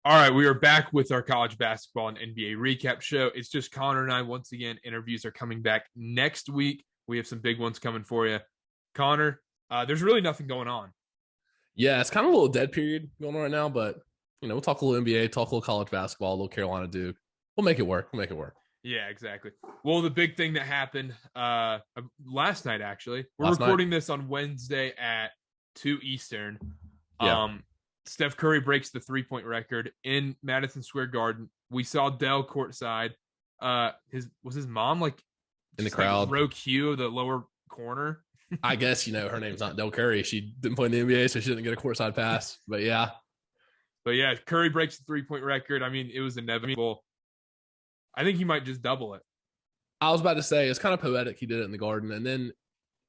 All right, we are back with our college basketball and NBA recap show. It's just Connor and I once again. Interviews are coming back next week. We have some big ones coming for you. Connor, there's really nothing going on. Yeah, it's kind of a little dead period going on right now, but we'll talk a little NBA, talk a little college basketball, a little Carolina Duke. We'll make it work. Yeah, exactly. Well, the big thing that happened last night, actually, we're Last recording night. this on Wednesday at 2 Eastern. Yeah. Steph Curry breaks the 3-point record in Madison Square Garden. We saw Dell courtside. His mom like In the just like crowd. row Q, the lower corner. I guess, her name's not Del Curry. She didn't play in the NBA, so she didn't get a courtside pass. But yeah. But yeah, Curry breaks the 3-point record. I mean, it was inevitable. I think he might just double it. I was about to say, it's kind of poetic he did it in the Garden. And then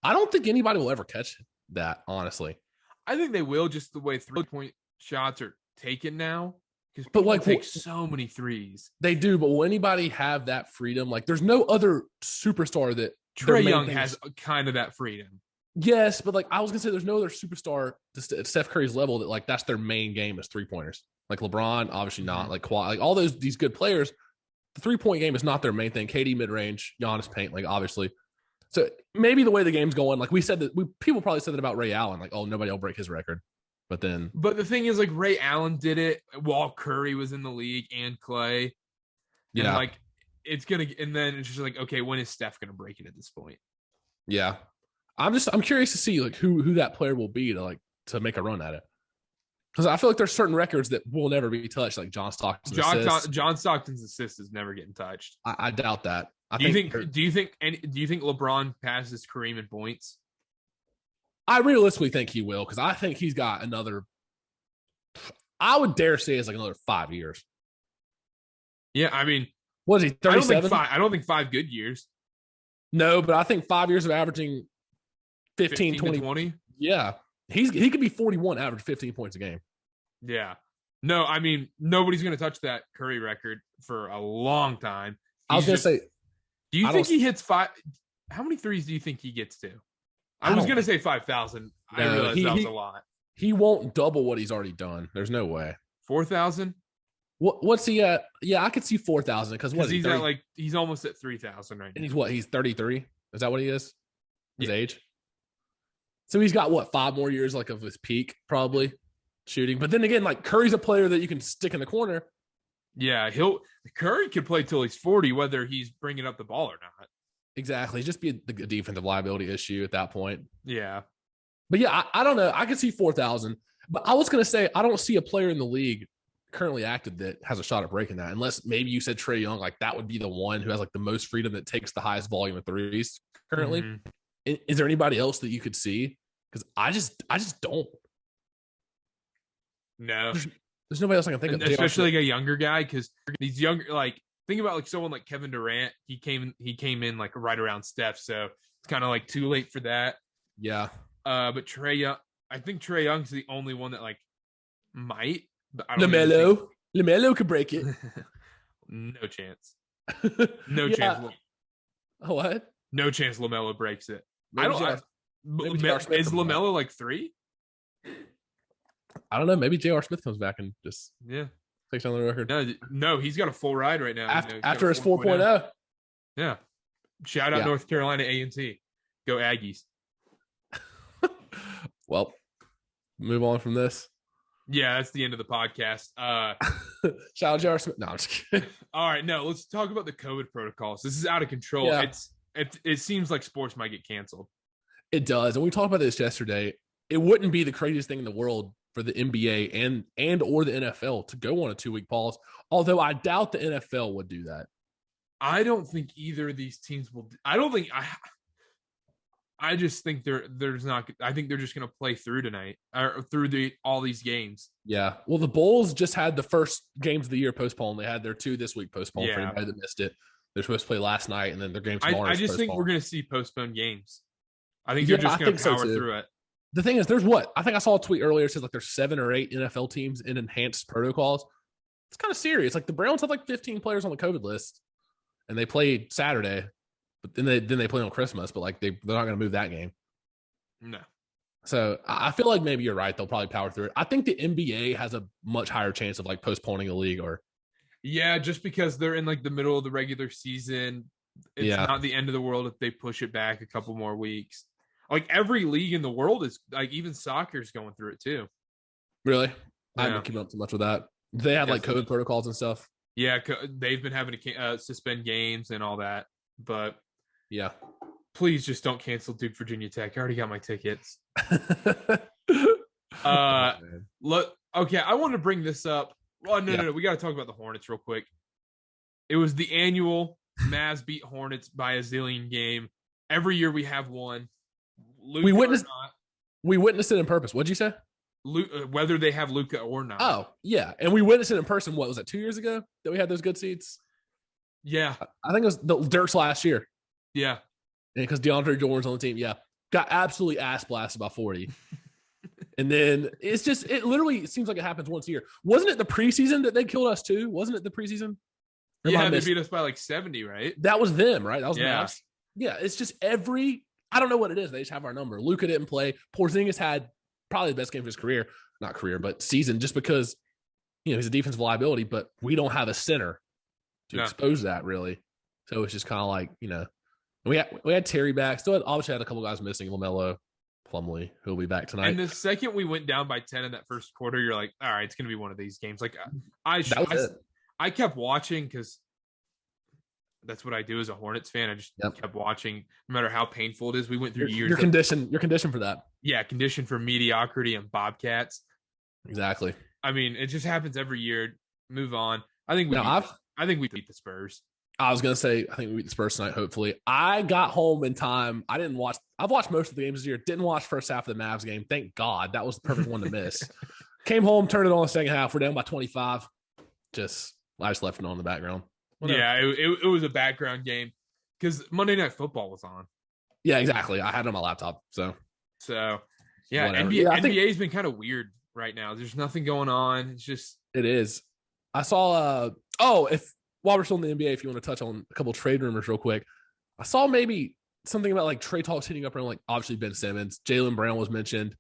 I don't think anybody will ever catch that, honestly. I think they will, just the way 3-point shots are taken now. Because But people like, take so many threes. they do, but will anybody have that freedom? Like, there's no other superstar that Trae Young has kind of that freedom. Yes, but like I was gonna say, there's no other superstar at Steph Curry's level that like that's their main game is 3-pointers. Like LeBron, obviously not. Like Kawhi, like all these good players, the 3-point game is not their main thing. KD mid range, Giannis paint, like obviously. So maybe the way the game's going, like we said that people probably said that about Ray Allen, like oh nobody will break his record, but the thing is, like Ray Allen did it while Curry was in the league and Clay. Yeah, and like and then it's just like, okay, when is Steph gonna break it at this point? Yeah. I'm curious to see like who that player will be to make a run at it. Because I feel like there's certain records that will never be touched, like John Stockton's assists. John Stockton's assist is never getting touched. I doubt that. Do you think LeBron passes Kareem in points? I realistically think he will, because I think he's got another. I would dare say it's like another 5 years. Yeah, I mean, what is he? 37? I don't think 5 good years. No, but I think 5 years of averaging 15 20. Yeah. He could be 41, average 15 points a game. Yeah. No, I mean, nobody's going to touch that Curry record for a long time. I was going to say. Do you think he hits 5? How many threes do you think he gets to? I was going to say 5,000. I realized that was a lot. He won't double what he's already done. There's no way. 4,000? What's he at? Yeah, I could see 4,000 because he's at he's almost at 3,000 right now. And he's 33? Is that what he is? His age? So he's got 5 more years like of his peak probably shooting. But then again, like Curry's a player that you can stick in the corner. Yeah, Curry could play till he's 40, whether he's bringing up the ball or not. Exactly, just be a defensive liability issue at that point. Yeah, but yeah, I don't know. I could see 4,000, but I was going to say I don't see a player in the league currently active that has a shot at breaking that, unless maybe you said Trae Young, like that would be the one who has like the most freedom that takes the highest volume of threes currently. Mm-hmm. Is there anybody else that you could see? Because I just don't. No, there's nobody else I can think of, especially like a younger guy. Because these younger, like think about like someone like Kevin Durant. He came in like right around Steph, so it's kind of like too late for that. Yeah. But Trae Young, I think Trae Young's the only one that like might. But I don't LaMelo could break it. No chance. No chance. What? No chance LaMelo breaks it. Maybe is LaMelo like 3? I don't know. Maybe J.R. Smith comes back and just takes down the record. No, he's got a full ride right now. After his 4.0. Yeah. Shout out North Carolina A&T. Go Aggies. Well, move on from this. Yeah, that's the end of the podcast. Shout out J.R. Smith. No, I'm just kidding. All right, no, let's talk about the COVID protocols. This is out of control. Yeah. It seems like sports might get canceled. It does. And we talked about this yesterday. It wouldn't be the craziest thing in the world for the NBA and or the NFL to go on a 2-week pause, although I doubt the NFL would do that. I don't think either of these teams will. I just think there's not. I think they're just going to play through tonight or through all these games. Yeah. Well, the Bulls just had the first games of the year postponed. They had their 2 this week postponed for anybody that missed it. They're supposed to play last night, and then their game tomorrow. I just think we're going to see postponed games. I think they're just going to power through it. The thing is, there's I think I saw a tweet earlier. It says like there's 7 or 8 NFL teams in enhanced protocols. It's kind of serious. Like the Browns have like 15 players on the COVID list, and they played Saturday, but then they play on Christmas. But like they're not going to move that game. No. So I feel like maybe you're right. They'll probably power through it. I think the NBA has a much higher chance of like postponing a league or. Yeah, just because they're in like the middle of the regular season, it's Yeah. not the end of the world if they push it back a couple more weeks. Like every league in the world is like even soccer's going through it too. Really? I Yeah. haven't kept up too much with that. They have like Yes. COVID protocols and stuff. Yeah, they've been having to suspend games and all that. But Yeah. please just don't cancel Duke Virginia Tech. I already got my tickets. Oh, Look, okay, I want to bring this up. Oh, no. We got to talk about the Hornets real quick. It was the annual Mavs beat Hornets by a zillion game. Every year we have one. We witnessed it in purpose. What'd you say? Whether they have Luka or not. Oh, yeah. And we witnessed it in person. What was it, 2 years ago that we had those good seats? Yeah. I think it was the Dirk's last year. Yeah. Because DeAndre Jordan's on the team. Yeah. Got absolutely ass blasted by 40. And then it literally seems like it happens once a year. Wasn't it the preseason that they killed us too? Wasn't it the preseason? Yeah, they beat us by like 70, right? That was them, right? That was Mavs. Yeah, it's just I don't know what it is. They just have our number. Luka didn't play. Porzingis had probably the best game of his career. Not career, but season, just because, he's a defensive liability, but we don't have a center to expose that really. So it's just kind of like, we had Terry back. Still obviously had a couple guys missing, LaMelo, Plumlee, who'll be back tonight. And the second we went down by 10 in that first quarter, you're like, all right, it's going to be one of these games. Like I kept watching because that's what I do as a Hornets fan. I just kept watching no matter how painful it is. We went through years. You're conditioned for that. Yeah, conditioned for mediocrity and Bobcats. Exactly. I mean, it just happens every year. Move on. I think we beat the Spurs. I was going to say, I think we beat the Spurs tonight, hopefully. I got home in time. I've watched most of the games this year. Didn't watch first half of the Mavs game. Thank God. That was the perfect one to miss. Came home, turned it on the second half. We're down by 25. I just left it on in the background. Whatever. Yeah, it was a background game because Monday Night Football was on. Yeah, exactly. I had it on my laptop. So yeah, whatever. NBA's been kind of weird right now. There's nothing going on. It's just it is. I saw while we're still in the NBA, if you want to touch on a couple trade rumors real quick, I saw maybe something about like trade talks hitting up around like obviously Ben Simmons, Jaylen Brown was mentioned.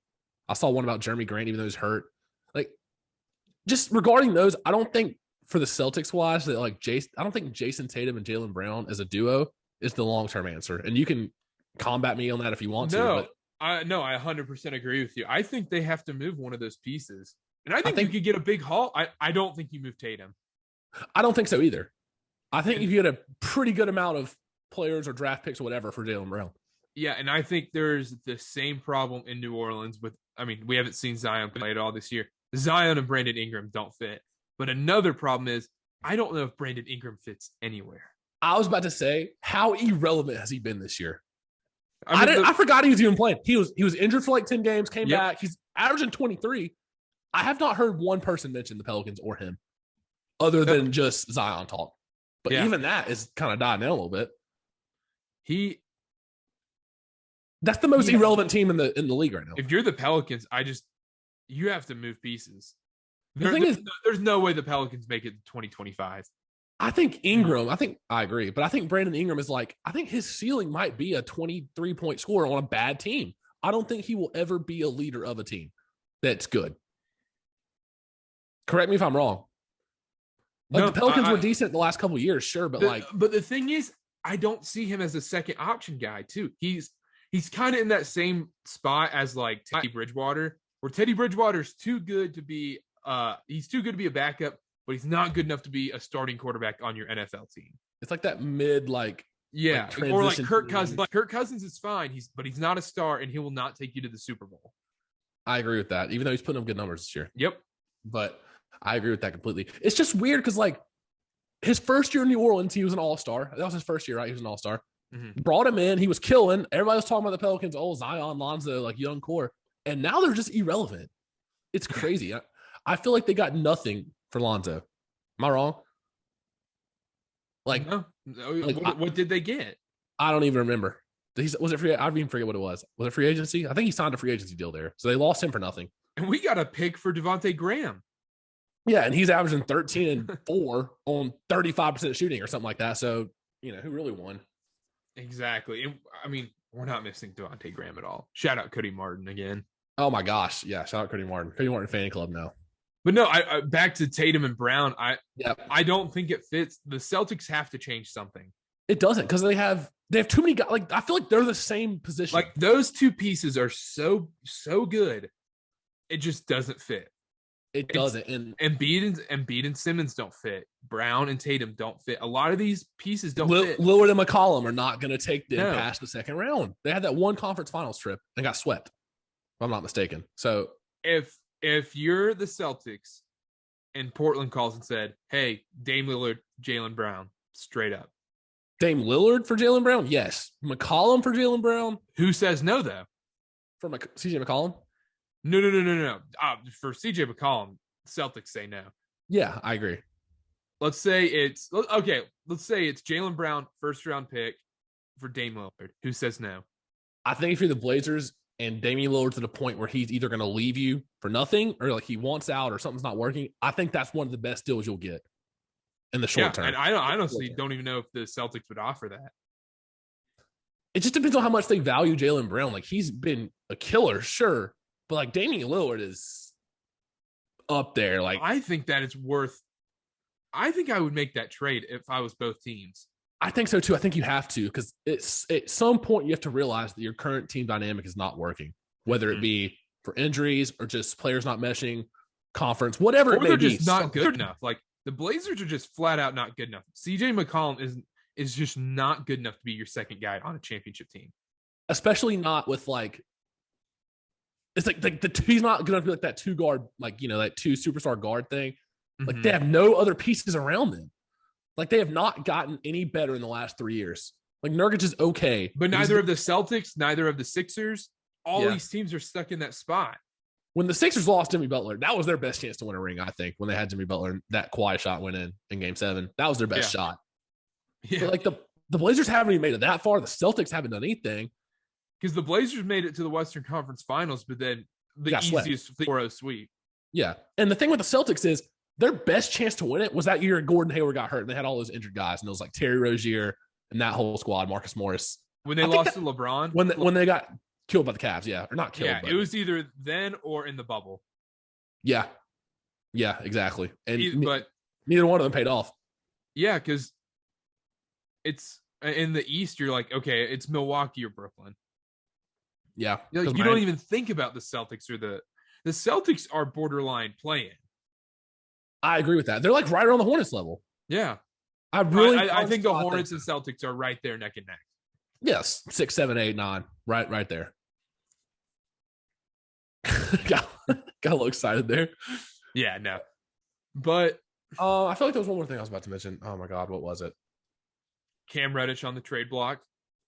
I saw one about Jeremy Grant, even though he's hurt. Like just regarding those, I don't think for the Celtics wise that I don't think Jason Tatum and Jaylen Brown as a duo is the long-term answer. And you can combat me on that if you want to. I 100% agree with you. I think they have to move one of those pieces. And I think you could get a big haul. I don't think you move Tatum. I don't think so either. I think you get a pretty good amount of players or draft picks or whatever for Jaylen Brown. Yeah, and I think there's the same problem in New Orleans we haven't seen Zion play at all this year. Zion and Brandon Ingram don't fit. But another problem is I don't know if Brandon Ingram fits anywhere. I was about to say, how irrelevant has he been this year? I forgot he was even playing. He was injured for like 10 games, came back. He's averaging 23. I have not heard one person mention the Pelicans or him other than just Zion talk. But even that is kind of dying down a little bit. That's the most irrelevant team in the league right now. If you're the Pelicans, you have to move pieces. There's no way the Pelicans make it to 2025. I agree, but I think Brandon Ingram is I think his ceiling might be a 23-point scorer on a bad team. I don't think he will ever be a leader of a team that's good. Correct me if I'm wrong. The Pelicans were decent the last couple of years, sure, but the thing is, I don't see him as a second option guy too. He's kind of in that same spot as like Teddy Bridgewater, where Teddy Bridgewater's too good to be he's too good to be a backup, but he's not good enough to be a starting quarterback on your NFL team. It's like that mid or like Kirk Cousins. Like Kirk Cousins is fine, but he's not a star, and he will not take you to the Super Bowl. I agree with that, even though he's putting up good numbers this year. Yep, but I agree with that completely. It's just weird because his first year in New Orleans, he was an all-star. That was his first year, right? He was an all-star. Mm-hmm. Brought him in. He was killing. Everybody was talking about the Pelicans. Oh, Zion, Lonzo, young core. And now they're just irrelevant. It's crazy. I feel like they got nothing for Lonzo. Am I wrong? No. What did they get? I don't even remember. Was it free? I even forget what it was. Was it free agency? I think he signed a free agency deal there. So they lost him for nothing. And we got a pick for Devontae Graham. Yeah, and he's averaging 13 and 4 on 35% shooting or something like that. So, who really won? Exactly. And, we're not missing Devontae Graham at all. Shout out Cody Martin again. Oh my gosh. Yeah. Shout out Cody Martin. Cody Martin fan club now. But no, I back to Tatum and Brown. Yep. I don't think it fits. The Celtics have to change something. It doesn't because they have too many guys. Like I feel like they're the same position. Like those two pieces are so good. It just doesn't fit. It doesn't. And Embiid and Simmons don't fit. Brown and Tatum don't fit. A lot of these pieces don't fit. Lillard and McCollum are not going to take them past the second round. They had that one conference finals trip and got swept, if I'm not mistaken. So if you're the Celtics and Portland calls and said, "Hey, Dame Lillard, Jaylen Brown," straight up. Dame Lillard for Jaylen Brown? Yes. McCollum for Jaylen Brown? Who says no, though? For CJ McCollum? No. For CJ McCollum, Celtics say no. Yeah, I agree. Let's say it's Jaylen Brown, first round pick for Dame Lillard. Who says no? I think if you're the Blazers and Damian Lillard's at a point where he's either going to leave you for nothing or like he wants out or something's not working, I think that's one of the best deals you'll get in the short term. And I honestly don't even know if the Celtics would offer that. It just depends on how much they value Jaylen Brown. Like he's been a killer, sure, but like Damian Lillard is up there. Like I think that it's worth. I think I would make that trade if I was both teams. I think so too. I think you have to because it's at some point you have to realize that your current team dynamic is not working, whether it be for injuries or just players not meshing, conference, whatever it may be. They're just not good enough. Like the Blazers are just flat out not good enough. CJ McCollum is just not good enough to be your second guy on a championship team, especially not with like. It's like he's not going to be like that two guard, like that two superstar guard thing. Like they have no other pieces around them. Like they have not gotten any better in the last 3 years. Like Nurkic is okay, but neither of the Celtics, neither of the Sixers. All these teams are stuck in that spot. When the Sixers lost Jimmy Butler, that was their best chance to win a ring. I think when they had Jimmy Butler, that Kawhi shot went in Game 7. That was their best shot. Yeah, but like the Blazers haven't even made it that far. The Celtics haven't done anything because the Blazers made it to the Western Conference Finals, but then the easiest 4-0 sweep. Yeah, and the thing with the Celtics is. Their best chance to win it was that year Gordon Hayward got hurt and they had all those injured guys. And it was like Terry Rozier and that whole squad, Marcus Morris. When they lost to LeBron? When they got killed by the Cavs, yeah. Or not killed. Yeah, it was either then or in the bubble. Yeah. Yeah, exactly. And but neither one of them paid off. Yeah, because it's in the East, you're like, okay, it's Milwaukee or Brooklyn. Yeah. You don't even think about the Celtics or the Celtics are borderline playing. I agree with that. They're like right around the Hornets level. Yeah. I think the Hornets and Celtics are right there neck and neck. Yes. 6, 7, 8, 9. Right there. got a little excited there. Yeah, no. But I feel like there was one more thing I was about to mention. Oh my God, what was it? Cam Reddish on the trade block.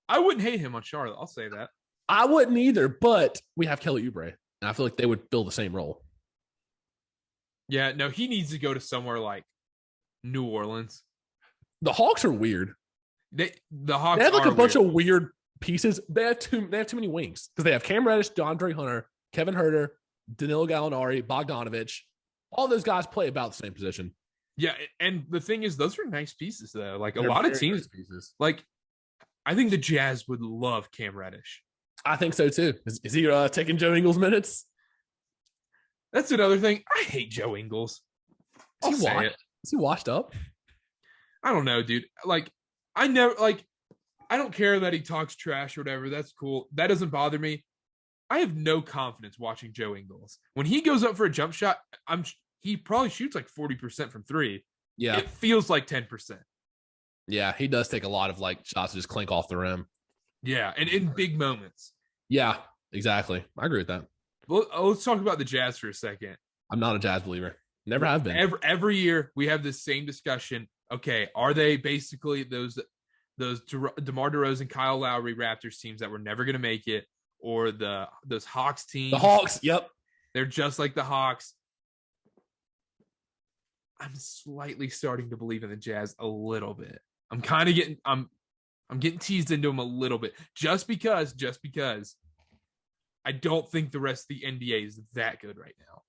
I wouldn't hate him on Charlotte. I'll say that. I wouldn't either, but we have Kelly Oubre. And I feel like they would fill the same role. Yeah, no, he needs to go to somewhere like New Orleans. The Hawks are weird. The Hawks have like a bunch of weird pieces. They have too many wings because they have Cam Reddish, DeAndre Hunter, Kevin Huerter, Danilo Gallinari, Bogdanovich. All those guys play about the same position. Yeah, and the thing is, those are nice pieces though. Like They're a lot of teams, nice pieces. Like I think the Jazz would love Cam Reddish. I think so too. Is he taking Joe Ingles minutes? That's another thing. I hate Joe Ingles. Is he washed up? I don't know, dude. Like, I don't care that he talks trash or whatever. That's cool. That doesn't bother me. I have no confidence watching Joe Ingles. When he goes up for a jump shot, he probably shoots like 40% from 3. Yeah. It feels like 10%. Yeah, he does take a lot of like shots to just clink off the rim. Yeah, and in big moments. Yeah, exactly. I agree with that. Well, let's talk about the Jazz for a second. I'm not a Jazz believer. Never have been. Every year we have this same discussion. Okay, are they basically those DeMar DeRozan, Kyle Lowry Raptors teams that were never going to make it, or those Hawks teams? The Hawks, yep. They're just like the Hawks. I'm slightly starting to believe in the Jazz a little bit. I'm kind of getting I'm getting teased into them a little bit just because I don't think the rest of the NBA is that good right now.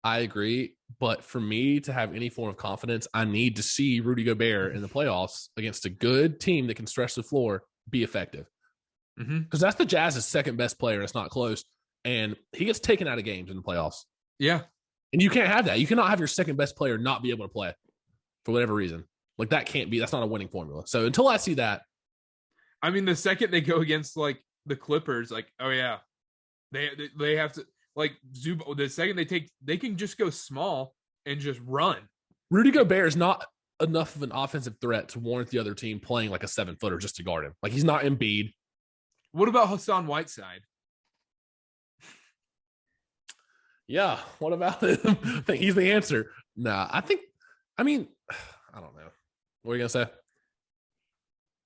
I agree, but for me to have any form of confidence, I need to see Rudy Gobert in the playoffs against a good team that can stretch the floor be effective. Because that's the Jazz's second best player, and it's not close. and he gets taken out of games in the playoffs. Yeah. And you can't have that. You cannot have your second best player not be able to play for whatever reason. Like that can't be. That's not a winning formula. So until I see that, I mean, the second they go against like the Clippers, like, oh yeah, they have to like Zubac. The second they can just go small and just run. Rudy Gobert is not enough of an offensive threat to warrant the other team playing like a 7-footer just to guard him. Like he's not Embiid. What about Hassan Whiteside? Yeah, what about him? I think he's the answer. Nah, I don't know. What are you gonna say?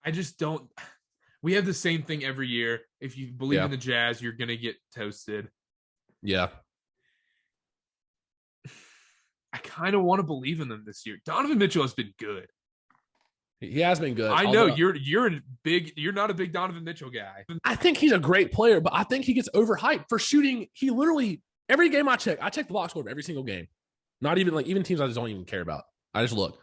I just don't. We have the same thing every year. If you believe in the Jazz, you're gonna get toasted. Yeah. I kind of want to believe in them this year. Donovan Mitchell has been good. He has been good. I know you're not a big Donovan Mitchell guy. I think he's a great player, but I think he gets overhyped for shooting. He literally every game I check the box score of every single game. Not even like even teams I just don't even care about. I just look.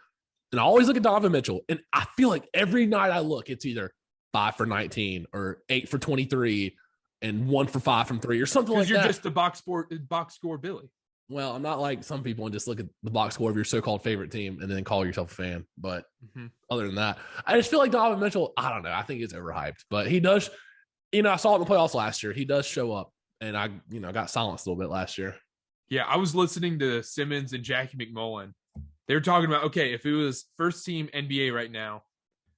And I always look at Donovan Mitchell, and I feel like every night I look, it's either 5 for 19 or 8 for 23 and 1 for 5 from 3 or something like that. Because you're just a box score Billy. Well, I'm not like some people and just look at the box score of your so-called favorite team and then call yourself a fan. But other than that, I just feel like Donovan Mitchell, I don't know. I think he's overhyped. But he does, I saw it in the playoffs last year. He does show up. And I, got silenced a little bit last year. Yeah, I was listening to Simmons and Jackie McMullen. They were talking about, okay, if it was first team NBA right now,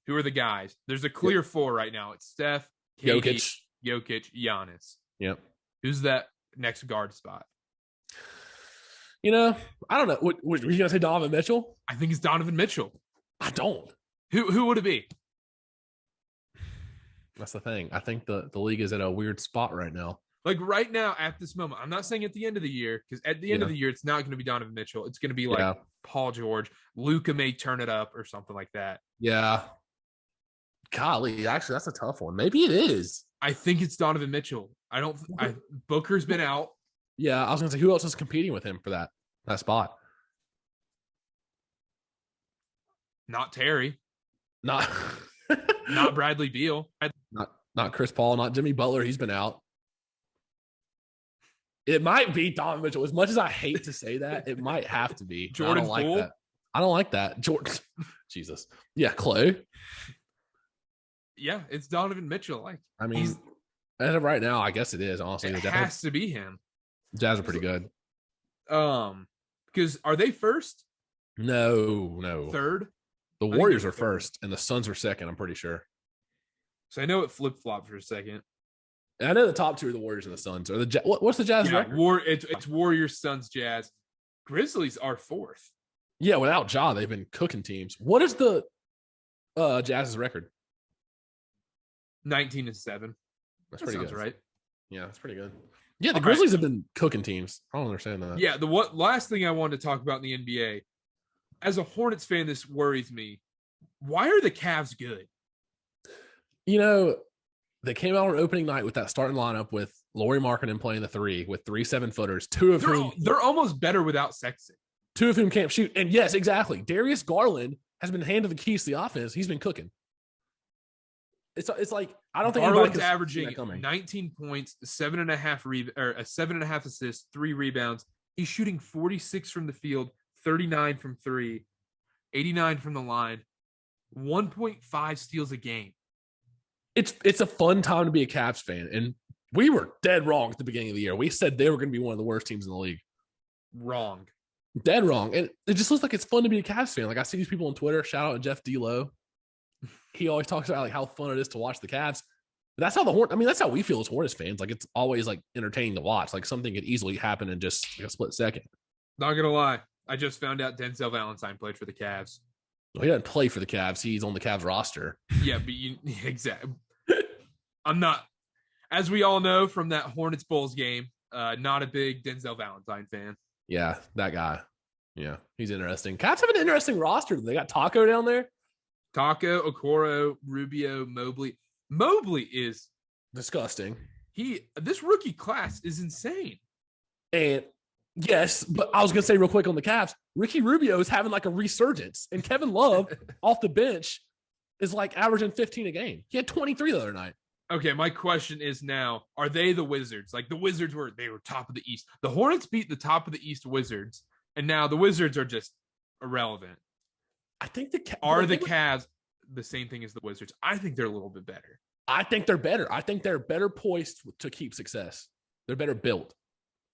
who are the guys? There's a clear 4 right now. It's Steph, KD, Jokic, Giannis. Yep. Who's that next guard spot? I don't know. What were you going to say, Donovan Mitchell? I think it's Donovan Mitchell. I don't. Who would it be? That's the thing. I think the league is at a weird spot right now. Like right now, at this moment, I'm not saying at the end of the year, because at the end of the year, it's not going to be Donovan Mitchell. It's going to be like Paul George. Luka may turn it up or something like that. Yeah. Golly, actually, that's a tough one. Maybe it is. I think it's Donovan Mitchell. Booker's been out. Yeah, I was going to say, who else is competing with him for that spot? Not Terry. Not Bradley Beal. Not Chris Paul. Not Jimmy Butler. He's been out. It might be Donovan Mitchell. As much as I hate to say that, it might have to be. Jordan Poole. I don't like that. Jordan. Jesus. Yeah, Clay. Yeah, it's Donovan Mitchell. As of right now, I guess it is. Honestly, it has to be him. Jazz are pretty good. Because are they first? No. Third? The Warriors are first, and the Suns are second. I'm pretty sure. So I know it flip flopped for a second. And I know the top 2 are the Warriors and the Suns. Or what's the Jazz record? It's Warriors, Suns, Jazz. Grizzlies are 4th. Yeah, without Ja, they've been cooking teams. What is the Jazz's record? 19-7. That's pretty good, right? Yeah, that's pretty good. Yeah, the Grizzlies have been cooking teams. I don't understand that. Yeah, last thing I wanted to talk about in the NBA, as a Hornets fan, this worries me. Why are the Cavs good? They came out on opening night with that starting lineup with Lauri Markkanen playing the 3 with 3 7-footers, 2 of whom they're almost better without Sexton. 2 of whom can't shoot. And yes, exactly. Darius Garland has been handed the keys to the offense. He's been cooking. It's like I don't think Garland's averaging 19 points, 7.5 assists, 3 rebounds. He's shooting 46 from the field, 39 from 3, 89 from the line, 1.5 steals a game. It's a fun time to be a Cavs fan, and we were dead wrong at the beginning of the year. We said they were going to be one of the worst teams in the league. Wrong. Dead wrong. And it just looks like it's fun to be a Cavs fan. Like I see these people on Twitter, shout out to Jeff D'Lo. He always talks about like how fun it is to watch the Cavs. But that's how that's how we feel as Hornets fans. Like it's always like entertaining to watch. Like something could easily happen in just like a split second. Not gonna lie, I just found out Denzel Valentine played for the Cavs. Well, he doesn't play for the Cavs. He's on the Cavs roster. Yeah, but exactly. I'm not, as we all know from that Hornets Bulls game, not a big Denzel Valentine fan. Yeah, that guy. Yeah, he's interesting. Cavs have an interesting roster. They got Taco down there. Taco, Okoro, Rubio, Mobley. Mobley is disgusting. This rookie class is insane. And yes, but I was going to say real quick on the Cavs, Ricky Rubio is having like a resurgence, and Kevin Love off the bench is like averaging 15 a game. He had 23 the other night. Okay, my question is now: are they the Wizards? Like the Wizards were top of the East. The Hornets beat the top of the East Wizards, and now the Wizards are just irrelevant. I think are the Cavs the same thing as the Wizards? I think they're a little bit better. I think they're better. I think they're better poised to keep success. They're better built.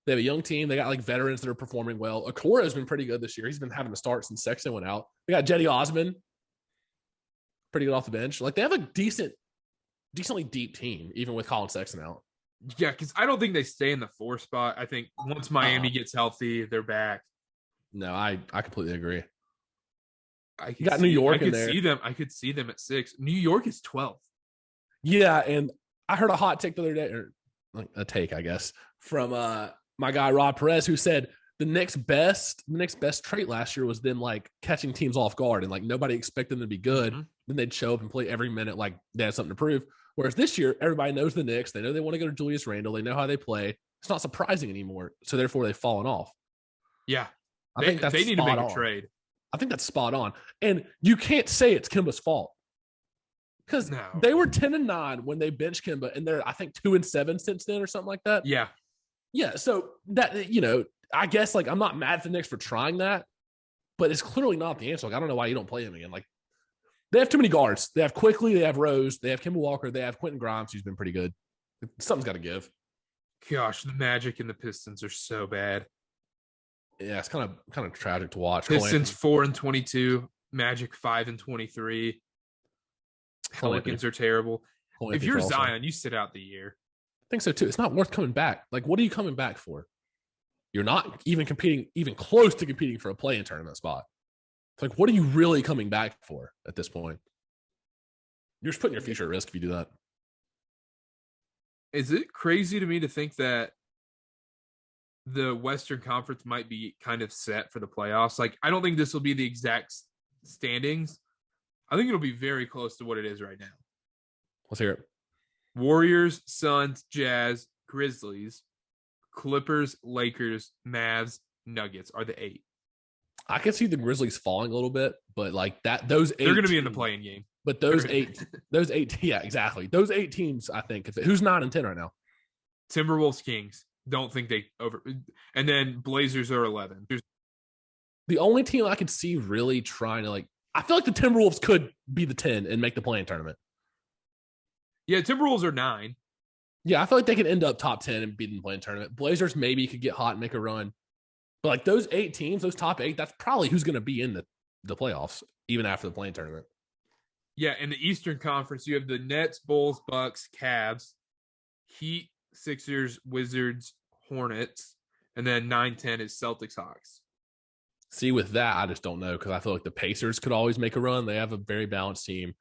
They have a young team. They got like veterans that are performing well. Okoro has been pretty good this year. He's been having to start since Sexton went out. They got Jetty Osman, pretty good off the bench. Like they have a decently deep team, even with Colin Sexton out. Yeah, because I don't think they stay in the 4 spot. I think once Miami gets healthy, they're back. No, I completely agree. You got New York in there. I could see them at 6. New York is 12th. Yeah, and I heard a hot take the other day, or like a take, I guess, from my guy Rob Perez, who said the next best trait last year was them like catching teams off guard and like nobody expected them to be good. Mm-hmm. Then they'd show up and play every minute like they had something to prove. Whereas this year, everybody knows the Knicks. They know they want to go to Julius Randle. They know how they play. It's not surprising anymore. So therefore, they've fallen off. Yeah, I think they need to make a trade. I think that's spot on. And you can't say it's Kemba's fault because they were 10-9 when they benched Kemba, and they're I think 2-7 since then or something like that. Yeah. So that I guess like I'm not mad at the Knicks for trying that, but it's clearly not the answer. Like I don't know why you don't play him again. Like they have too many guards. They have Quickly, they have Rose, they have Kemba Walker, they have Quentin Grimes, who's been pretty good. Something's got to give. Gosh, the Magic and the Pistons are so bad. Yeah, it's kind of tragic to watch. Pistons 4-22, Magic 5-23. Pelicans are terrible. If you're Zion, you sit out the year. I think so too. It's not worth coming back. Like, what are you coming back for? You're not even close to competing for a play-in tournament spot. It's like, what are you really coming back for at this point? You're just putting your future at risk if you do that. Is it crazy to me to think that the Western Conference might be kind of set for the playoffs? Like, I don't think this will be the exact standings. I think it'll be very close to what it is right now. Let's hear it. Warriors, Suns, Jazz, Grizzlies, Clippers, Lakers, Mavs, Nuggets are the 8. I can see the Grizzlies falling a little bit, but like that, those 8 they're going to be in the play-in game. But those 8, yeah, exactly. Those 8 teams, I think. Who's 9-10 right now? Timberwolves, Kings. Don't think they over. And then Blazers are 11. The only team I could see really trying to I feel like the Timberwolves could be the 10 and make the play-in tournament. Yeah, Timberwolves are 9. Yeah, I feel like they could end up top 10 and be in the play-in tournament. Blazers maybe could get hot and make a run. But like those 8 teams, those top 8, that's probably who's going to be in the playoffs, even after the play-in tournament. Yeah, in the Eastern Conference, you have the Nets, Bulls, Bucks, Cavs, Heat, Sixers, Wizards, Hornets, and then 9-10 is Celtics, Hawks. See, with that, I just don't know because I feel like the Pacers could always make a run. They have a very balanced team.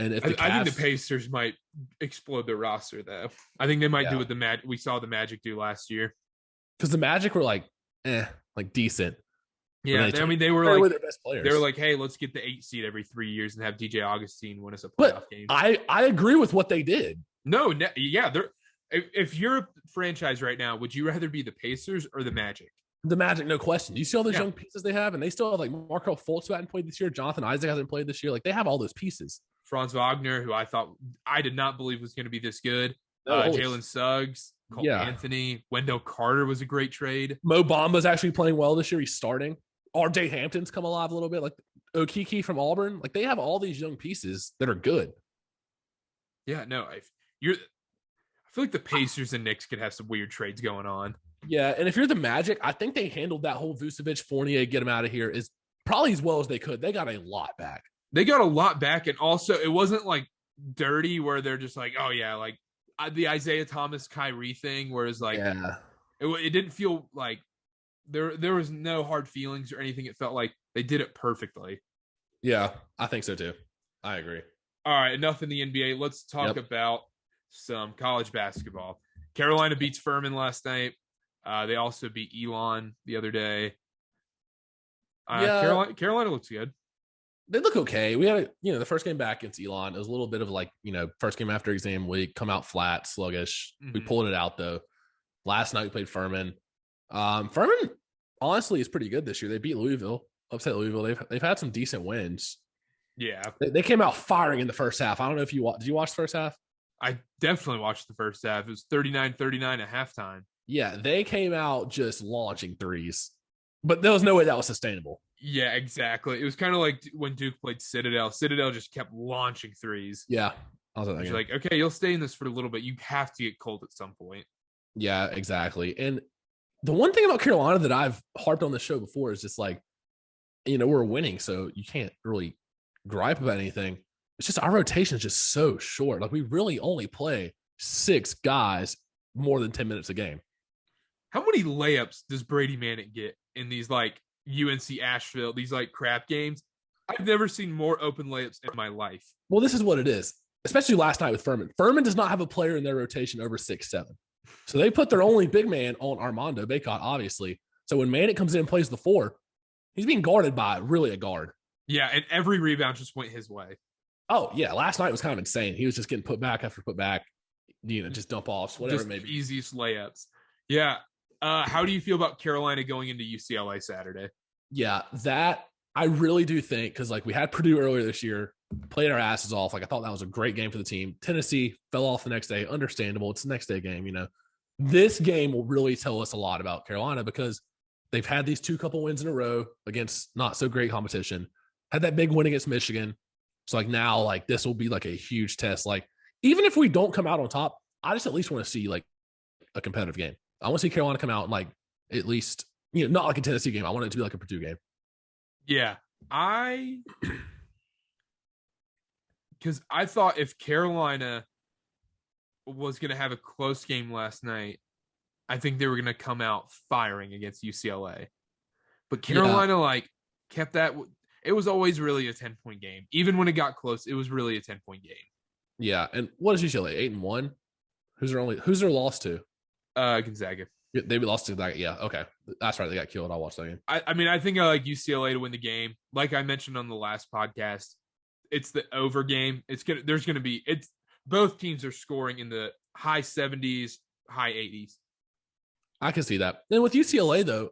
And if I think the Pacers might explode their roster, though. I think they might do what we saw the Magic do last year. Because the Magic were decent. Yeah, they were like their best players. They were like, hey, let's get the 8 seed every 3 years and have DJ Augustine win us a playoff game. I agree with what they did. If you're a franchise right now, would you rather be the Pacers or the Magic? The Magic, no question. You see all those young pieces they have, and they still have like Markelle Fultz who hadn't played this year. Jonathan Isaac hasn't played this year. Like they have all those pieces. Franz Wagner, who I did not believe was going to be this good. Jalen Suggs, Cole Anthony, Wendell Carter was a great trade. Mo Bamba's actually playing well this year. He's starting. RJ Hampton's come alive a little bit. Like Okeke from Auburn. Like they have all these young pieces that are good. Yeah, no, I feel like the Pacers and Knicks could have some weird trades going on. Yeah, and if you're the Magic, I think they handled that whole Vucevic, Fournier, get him out of here is probably as well as they could. They got a lot back. And also it wasn't like dirty where they're just like, oh yeah, like the Isaiah Thomas Kyrie thing, whereas like it didn't feel like there was no hard feelings or anything. It felt like they did it perfectly. Yeah, I think so too. I agree. All right, enough in the NBA. Let's talk about some college basketball. Carolina beats Furman last night. They also beat Elon the other day. Carolina looks good. They look okay. We had the first game back against Elon. It was a little bit of first game after exam week, come out flat, sluggish. Mm-hmm. We pulled it out though. Last night we played Furman. Furman honestly is pretty good this year. They beat Louisville, upset Louisville. They've had some decent wins. Yeah, they came out firing in the first half. I don't know if did you watch the first half? I definitely watched the first half. It was 39-39 at halftime. Yeah, they came out just launching threes, but there was no way that was sustainable. Yeah, exactly. It was kind of like when Duke played Citadel. Citadel just kept launching threes. Yeah. I was You're like, okay, you'll stay in this for a little bit. You have to get cold at some point. Yeah, exactly. And the one thing about Carolina that I've harped on the show before is just like, we're winning, so you can't really gripe about anything. It's just our rotation is just so short. Like we really only play 6 guys more than 10 minutes a game. How many layups does Brady Manick get in these like UNC Asheville, these like crap games? I've never seen more open layups in my life. Well, this is what it is, especially last night with Furman. Furman does not have a player in their rotation over 6'7". So they put their only big man on Armando Bacot, obviously. So when Manick comes in and plays the 4, he's being guarded by really a guard. Yeah, and every rebound just went his way. Oh, yeah. Last night was kind of insane. He was just getting put back after put back, just dump offs, whatever just maybe. Easiest layups. Yeah. How do you feel about Carolina going into UCLA Saturday? Yeah, that I really do think, because like we had Purdue earlier this year, played our asses off. Like I thought that was a great game for the team. Tennessee fell off the next day. Understandable. It's the next day game, This game will really tell us a lot about Carolina because they've had these 2 couple wins in a row against not so great competition. Had that big win against Michigan. So like now, like this will be like a huge test. Like even if we don't come out on top, I just at least want to see like a competitive game. I want to see Carolina come out and like at least, not like a Tennessee game. I want it to be like a Purdue game. Yeah. Because I thought if Carolina was going to have a close game last night, I think they were going to come out firing against UCLA. But Carolina, kept that. It was always really a 10-point game. Even when it got close, it was really a 10-point game. Yeah. And what is UCLA? 8-1? Who's their loss to? Gonzaga. They lost to that. Yeah. Okay. That's right. They got killed. I'll watch that game. I think I like UCLA to win the game. Like I mentioned on the last podcast, it's the over game. Both teams are scoring in the high 70s, high 80s. I can see that. And with UCLA though,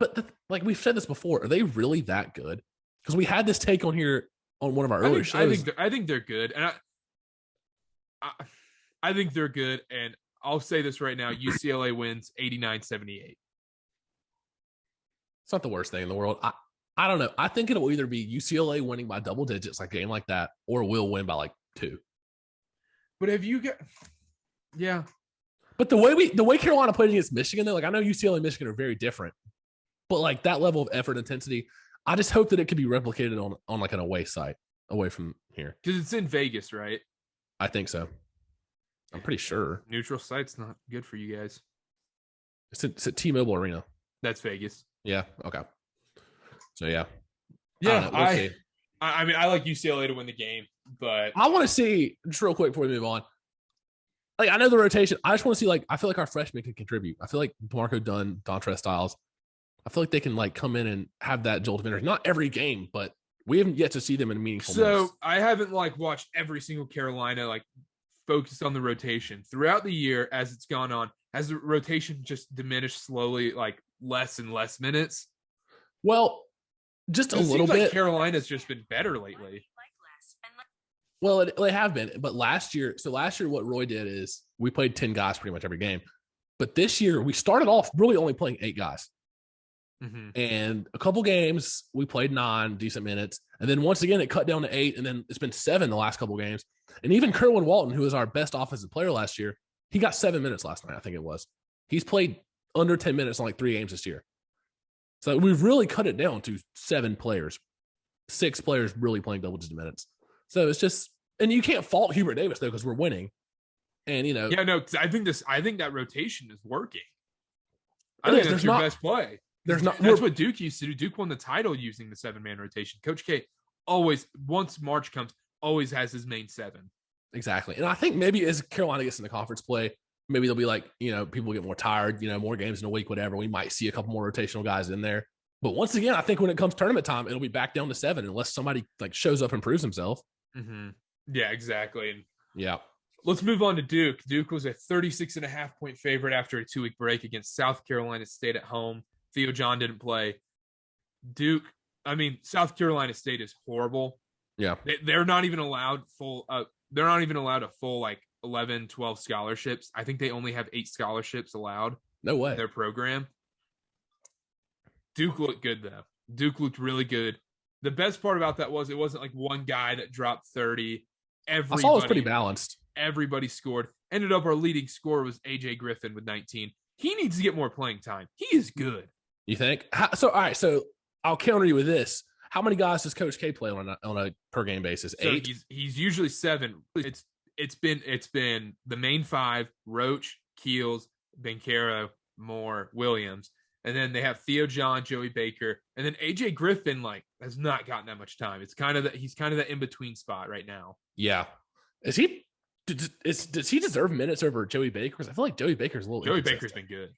but like we've said this before, are they really that good? Because we had this take on here on one of our earlier shows. I think they're good, and I think they're good. And I'll say this right now: UCLA wins 89-78. It's not the worst thing in the world. I don't know. I think it will either be UCLA winning by double digits, like a game like that, or we'll win by like 2. But have you got? Yeah. But the way Carolina played against Michigan, though, like I know UCLA and Michigan are very different, but like that level of effort, intensity, I just hope that it could be replicated on like an away site, away from here. Because it's in Vegas, right? I think so. I'm pretty sure. Neutral site's not good for you guys. It's at T-Mobile Arena. That's Vegas. Yeah. Okay. So yeah. Yeah. I mean, I like UCLA to win the game, but I want to see just real quick before we move on. Like I know the rotation. I just want to see I feel like our freshmen can contribute. I feel like Marco Dunn, Dontrez Styles. I feel like they can come in and have that jolt of energy. Not every game, but we haven't yet to see them in a meaningful. So I haven't watched every single Carolina focused on the rotation throughout the year as it's gone on. Has the rotation just diminished slowly, less and less minutes? Well, just a little bit. Like Carolina's just been better lately. Well, they have been, but last year, what Roy did is we played 10 guys pretty much every game. But this year, we started off really only playing 8 guys. Mm-hmm. And a couple games, we played 9 decent minutes. And then once again, it cut down to 8. And then it's been 7 the last couple games. And even Kerwin Walton, who was our best offensive player last year, he got 7 minutes last night, I think it was. He's played under 10 minutes on 3 games this year. So we've really cut it down to 7 players, 6 players really playing double-digit minutes. So it's just, and you can't fault Hubert Davis though because we're winning, and Yeah, no, I think that rotation is working. I think that's your best play. That's what Duke used to do. Duke won the title using the 7-man rotation. Coach K always, once March comes, always has his main 7. Exactly, and I think maybe as Carolina gets into conference play, maybe they'll be people get more tired. More games in a week, whatever. We might see a couple more rotational guys in there. But once again, I think when it comes tournament time, it'll be back down to 7 unless somebody shows up and proves himself. Mm-hmm. Yeah, exactly. And yeah. Let's move on to Duke. Duke was a 36.5-point favorite after a 2-week break against South Carolina State at home. Theo John didn't play. South Carolina State is horrible. Yeah. They're not even allowed they're not even allowed a full 11, 12 scholarships. I think they only have 8 scholarships allowed. No way. In their program. Duke looked good, though. Duke looked really good. The best part about that was it wasn't like one guy that dropped 30. I saw it was pretty balanced. Everybody scored. Ended up our leading scorer was A.J. Griffin with 19. He needs to get more playing time. He is good. You think? All right. So I'll counter you with this. How many guys does Coach K play on a per game basis? 8. So he's usually 7. It's been the main 5: Roach, Keels, Bencaro, Moore, Williams, and then they have Theo John, Joey Baker, and then AJ Griffin has not gotten that much time. He's kind of that in between spot right now. Yeah, does he deserve minutes over Joey Baker? Because I feel like Joey Baker's a little. Joey Baker's been good.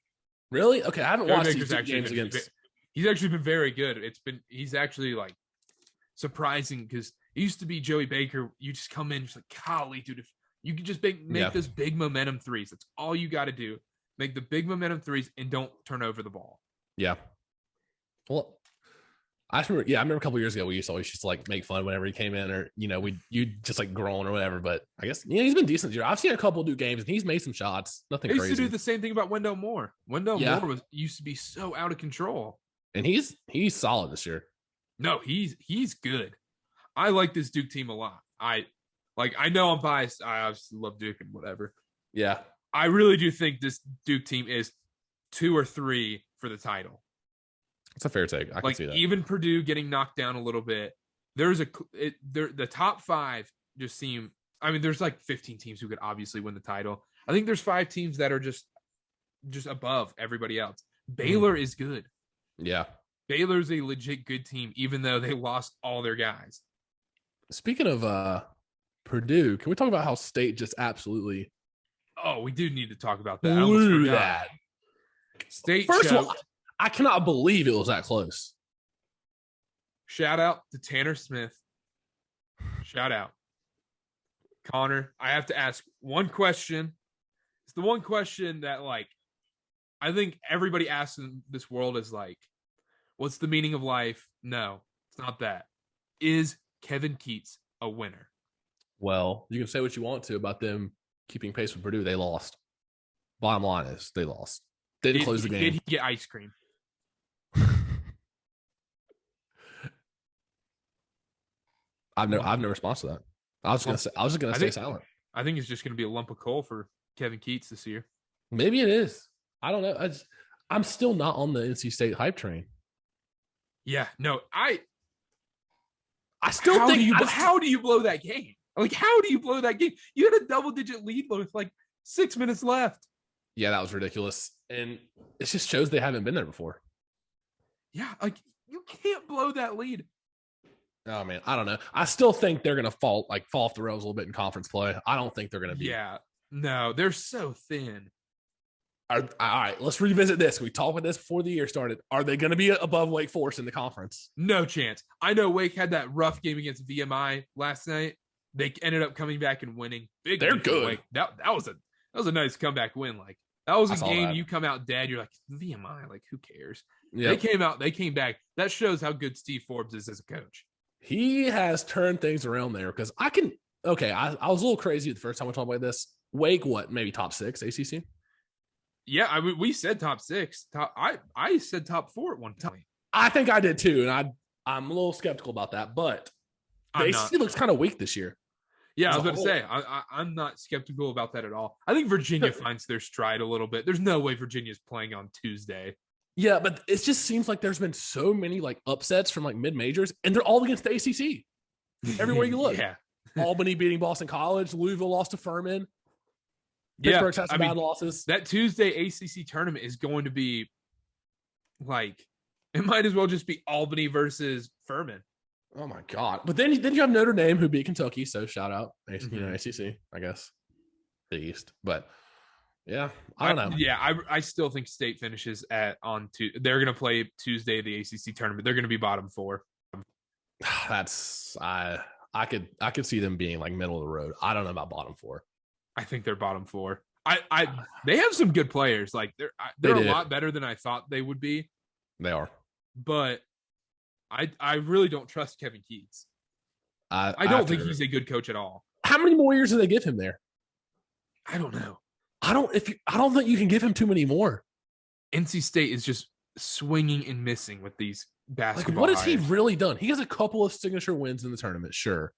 Really? Okay, I haven't Joey watched Baker's these games against. He's actually been very good. He's actually surprising because it used to be Joey Baker. You just come in, just golly, dude, if you can just make those big momentum threes. That's all you got to do. Make the big momentum threes and don't turn over the ball. Yeah. Well, I remember a couple years ago we used to always just make fun whenever he came in, or you just groan or whatever. But I guess he's been decent this year. I've seen a couple do games and he's made some shots. Nothing crazy. They used to do the same thing about Wendell Moore. Wendell Moore used to be so out of control, and he's solid this year. No, he's good. I like this Duke team a lot. I know I'm biased. I obviously love Duke and whatever. Yeah. I really do think this Duke team is 2 or 3 for the title. It's a fair take. I can see that. Even Purdue getting knocked down a little bit. The top 5 just seem. I mean, there's 15 teams who could obviously win the title. I think there's 5 teams that are just above everybody else. Baylor is good. Yeah, Baylor's a legit good team, even though they lost all their guys. Speaking of Purdue, can we talk about how State just absolutely? Oh, we do need to talk about that. I almost forgot. That. State First of all, I cannot believe it was that close. Shout out to Tanner Smith. Shout out. Connor, I have to ask one question. It's the one question that I think everybody asks in this world is what's the meaning of life? No, it's not that. Is Kevin Keats a winner? Well, you can say what you want to about them keeping pace with Purdue. They lost. Bottom line is they lost. Didn't close the game. Did he get ice cream? I've no response to that. I was just gonna stay silent. I think it's just gonna be a lump of coal for Kevin Keats this year. Maybe it is. I don't know. I'm still not on the NC State hype train. Yeah, no, I still think. How do you blow that game? How do you blow that game? You had a double-digit lead with 6 minutes left. Yeah, that was ridiculous, and it just shows they haven't been there before. Yeah, you can't blow that lead. Oh man, I don't know. I still think they're gonna fall off the rails a little bit in conference play. I don't think they're gonna be. Yeah, no, they're so thin. All right, let's revisit this. We talked about this before the year started. Are they going to be above Wake Forest in the conference? No chance. I know Wake had that rough game against VMI last night. They ended up coming back and winning. They're good. Wake. That was a nice comeback win. That was a game you come out dead. You're like, VMI, who cares? Yep. They came back. That shows how good Steve Forbes is as a coach. He has turned things around there because I was a little crazy the first time we talked about this. Wake, maybe top 6 ACC? Yeah, we said top 6. I said top 4 at one time. I think I did too, and I'm a little skeptical about that. But the ACC looks kind of weak this year. Yeah, I was going to say I'm not skeptical about that at all. I think Virginia finds their stride a little bit. There's no way Virginia's playing on Tuesday. Yeah, but it just seems like there's been so many upsets from mid majors, and they're all against the ACC. Everywhere you look, yeah. Albany beating Boston College, Louisville lost to Furman. Pittsburgh's had some bad losses. That Tuesday ACC tournament is going to be it might as well just be Albany versus Furman. Oh my God. But then you have Notre Dame who beat Kentucky. So shout out, ACC, I guess, the East. But yeah, I don't know. Yeah, I still think State finishes they're going to play Tuesday, the ACC tournament. They're going to be bottom 4. I could see them being middle of the road. I don't know about bottom 4. I think they're bottom 4. They have some good players. They're a lot better than I thought they would be. They are. But I really don't trust Kevin Keats. I don't think he's a good coach at all. How many more years do they give him there? I don't know. I don't think you can give him too many more. NC State is just swinging and missing with these basketball. What has he hires. really done? He has a couple of signature wins in the tournament, sure,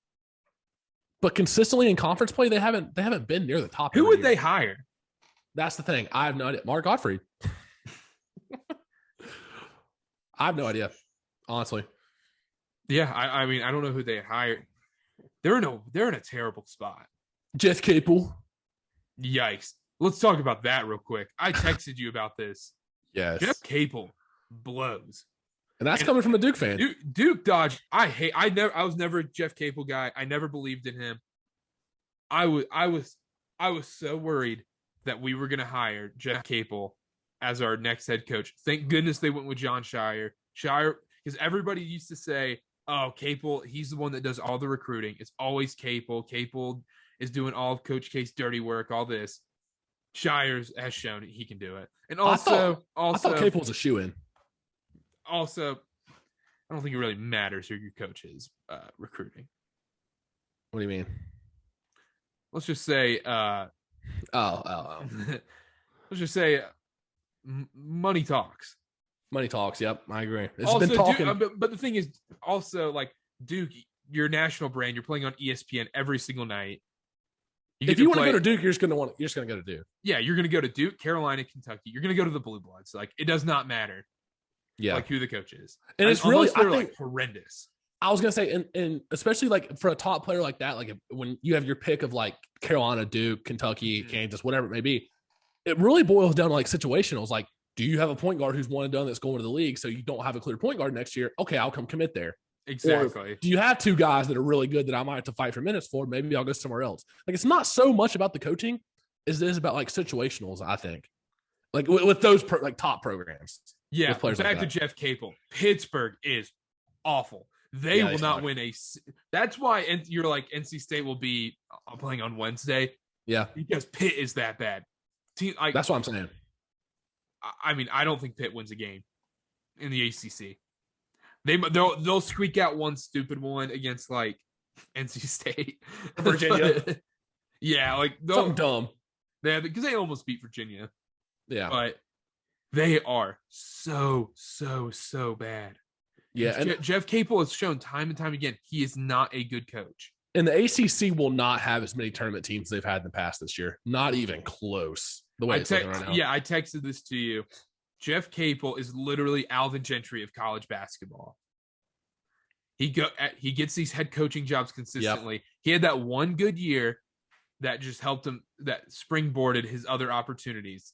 but consistently in conference play, they haven't been near the top. Who would they hire? That's the thing. I have no idea. Mark Gottfried. I have no idea, honestly. Yeah, I mean, I don't know who they hired. They're in a terrible spot. Jeff Capel. Yikes. Let's talk about that real quick. I texted you about this. Yes. Jeff Capel blows. And that's coming from a Duke fan. Duke dodge. I was never a Jeff Capel guy. I never believed in him. I was so worried that we were going to hire Jeff Capel as our next head coach. Thank goodness they went with John Shire. Because everybody used to say, oh, Capel, he's the one that does all the recruiting. It's always Capel. Capel is doing all of Coach K's dirty work, all this. Shires has shown he can do it. And I thought Capel was a shoo-in. Also, I don't think it really matters who your coach is recruiting. What do you mean? Let's just say let's just say money talks. Money talks. Yep, I agree. It's also, been talking. but the thing is, also, like, Duke, your national brand, you're playing on ESPN every single night. If you want to go to Duke, you're just going to go to Duke. Yeah, you're going to go to Duke, Carolina, Kentucky. You're going to go to the Blue Bloods. Like, it does not matter. Yeah, like who the coach is, and it's really, I think, like horrendous. I was gonna say, and especially like for a top player like that, like when you have your pick of like Carolina, Duke, Kentucky, Kansas, whatever it may be, it really boils down to like situationals. Like, do you have a point guard who's one and done that's going to the league, so you don't have a clear point guard next year? Okay, I'll come commit there. Exactly. Or do you have two guys that are really good that I might have to fight for minutes for? Maybe I'll go somewhere else. Like, it's not so much about the coaching as it is about like situationals, I think. Like with those top programs. Yeah, back like to Jeff Capel. Pittsburgh is awful. They will not win that's why you're like NC State will be playing on Wednesday. Yeah. Because Pitt is that bad. That's what I'm saying. I mean, I don't think Pitt wins a game in the ACC. They'll squeak out one stupid one against like NC State, Virginia. Yeah, like something dumb. Yeah, because they almost beat Virginia. Yeah, but they are so bad. Yeah, and Jeff Capel has shown time and time again he is not a good coach. And the ACC will not have as many tournament teams they've had in the past this year. Not even close. The way it's looking right now. Yeah, I texted this to you. Jeff Capel is literally Alvin Gentry of college basketball. He gets these head coaching jobs consistently. Yep. He had that one good year that just helped him, that springboarded his other opportunities.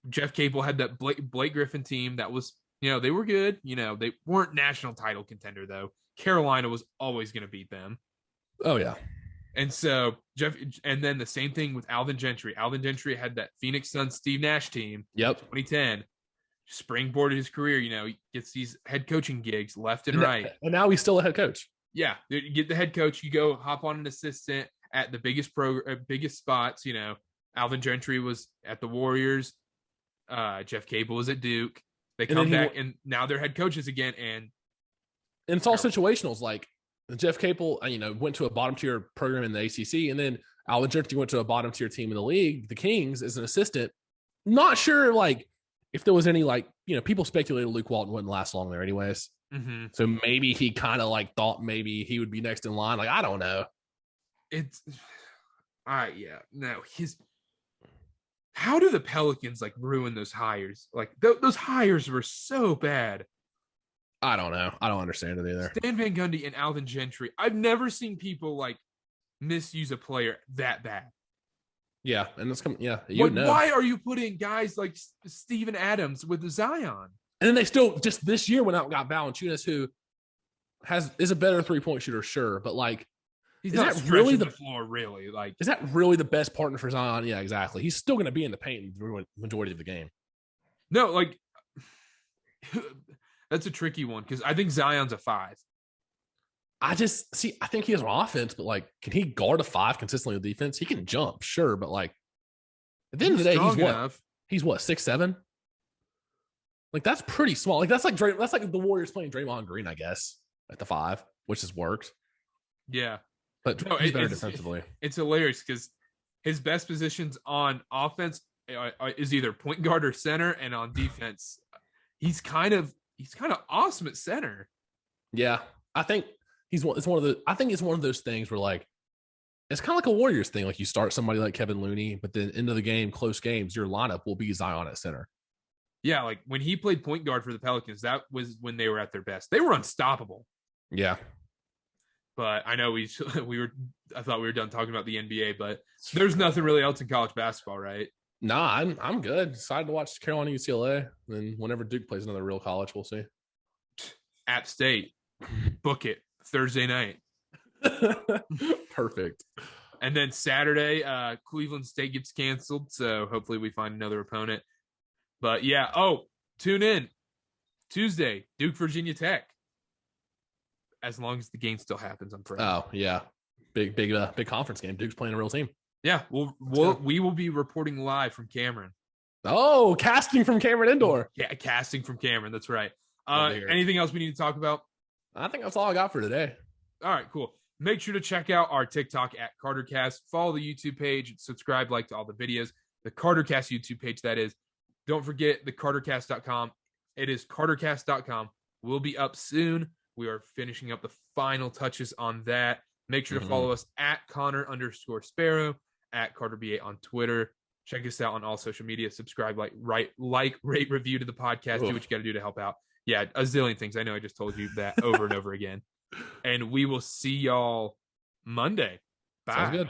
Jeff Capel had that Blake Griffin team that was, they were good. They weren't national title contender, though. Carolina was always going to beat them. Oh, yeah. And so and then the same thing with Alvin Gentry. Alvin Gentry had that Phoenix Suns Steve Nash team. Yep. 2010. Springboarded his career. He gets these head coaching gigs left and right. And now he's still a head coach. Yeah. You get the head coach. You go hop on an assistant at the biggest spots. Alvin Gentry was at the Warriors. Jeff Capel was at Duke. They come back and now they're head coaches again. And it's all situationals. Like Jeff Capel, went to a bottom tier program in the ACC, and then Alvin Gentry went to a bottom tier team in the league, the Kings, as an assistant. Not sure, like, if there was any, like, people speculated Luke Walton wouldn't last long there anyways. Mm-hmm. So maybe he kind of like thought maybe he would be next in line. Like, I don't know. How do the Pelicans like ruin those hires? Like those hires were so bad. I don't know. I don't understand it either. Stan Van Gundy and Alvin Gentry. I've never seen people like misuse a player that bad. Yeah, and it's coming. Yeah, why are you putting guys like Steven Adams with Zion? And then they still just this year went out and got Valanciunas, who is a better 3-point shooter, sure, but like he's not stretching the floor really. Like, is that really the best partner for Zion? Yeah, exactly. He's still going to be in the paint the majority of the game. No, like that's a tricky one because I think Zion's a 5. I think he has an offense, but like, can he guard a 5 consistently with defense? He can jump, sure, but like at the end of the day, he's what 6'7"? Like that's pretty small. Like that's like the Warriors playing Draymond Green, I guess, at the 5, which has worked. Yeah, but he's better defensively. It's hilarious because his best positions on offense is either point guard or center, and on defense, he's kind of awesome at center. Yeah, I think it's one of those things where like it's kind of like a Warriors thing. Like you start somebody like Kevin Looney, but then end of the game, close games, your lineup will be Zion at center. Yeah, like when he played point guard for the Pelicans, that was when they were at their best. They were unstoppable. Yeah. But I know I thought we were done talking about the NBA, but there's nothing really else in college basketball, right? Nah, I'm good. Decided to watch Carolina UCLA. Then whenever Duke plays another real college, we'll see. App State, book it Thursday night. Perfect. And then Saturday, Cleveland State gets canceled, so hopefully we find another opponent. But yeah, tune in Tuesday, Duke Virginia Tech. As long as the game still happens, I'm afraid. Oh yeah, big conference game. Duke's playing a real team. Yeah, we will be reporting live from Cameron. Oh, casting from Cameron Indoor. Yeah, casting from Cameron. That's right. Anything else we need to talk about? I think that's all I got for today. All right, cool. Make sure to check out our TikTok at CarterCast. Follow the YouTube page. Subscribe, like to all the videos. The CarterCast YouTube page, that is. Don't forget the CarterCast.com. It is CarterCast.com. We'll be up soon. We are finishing up the final touches on that. Make sure to follow us at Connor_Sparrow, at CarterB8 on Twitter. Check us out on all social media. Subscribe, rate, review to the podcast. Do what you got to do to help out. Yeah, a zillion things. I know I just told you that over and over again. And we will see y'all Monday. Bye. Sounds good.